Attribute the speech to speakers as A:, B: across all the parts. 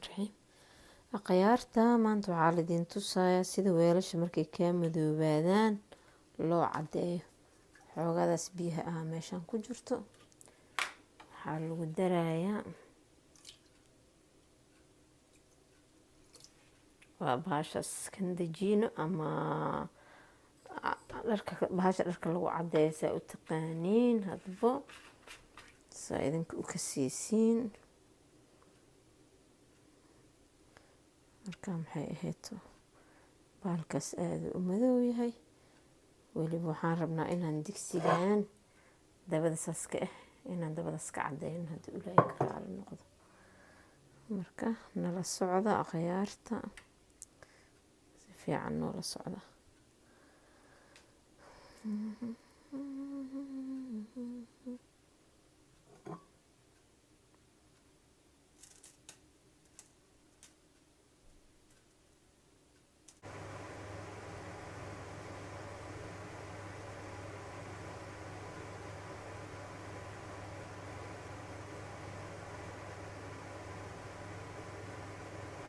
A: الرحيم akhyaarta maanta waxaa laidin tusayaa sida weelasha markay kaa madoobaadaan loo cadeeyo. xoogadaas biyaha ah meeshaan ku jirto waxaa lagu darayaa waa bahashaas kandajiino ama bahasha dharka lagu cadeeyo saa u taqaaniin hadba saa idinka u kasiisiin. marka maxay ahayto baalkaas aada u madow yahay. weliba waxaan rabnaa inaan digsigaan dabada saska inaan dabadaas ka cadeyno haddii ilaahay ka raali noqdo. marka nala socda akhyaarta si fiican noola socda.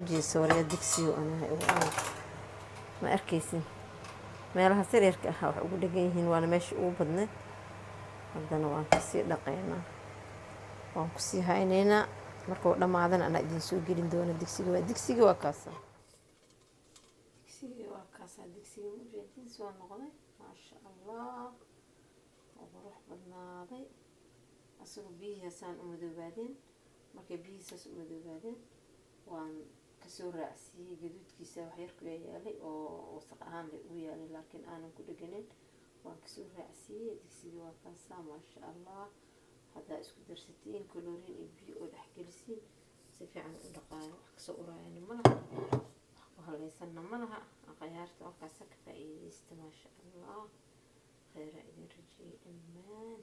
A: جيسوريا دكسي وأنا ما أركيسين meelaha sariirka ah wax ugu dhagan yihiin waana meesha ugu badneed. haddana waan kasii dhaqaynaa waan kusii haynaynaa markuu dhammaadana anaa idin soo gelin doona. digsiga waa kaasaa digsiga mujeediis waa noqday maasha allah oo qurux badnaaday. asagoo biyihiisaan u madoobaadeen. markay biyihiisaas u madoobaadeen waan kasoo raacsiiyey gaduudkiisa wax yar ku yaalay oo wasaq ahaan leh ugu yaalay laakiin aanan ku dhaganin. waan kasoo raacsiiyey digsiga waa kaasaa maasha allah. haddaa isku darsatiin kalooriin iyo biyo oo dhex gelisiin si fiican u dhaqaayo wax kasoo uraayana ma laha wax ku halaysanna ma laha. akhyaarta halkaasa ka faa'iidaysta maasha allah. kheyraa idin rajiyey dhammaan.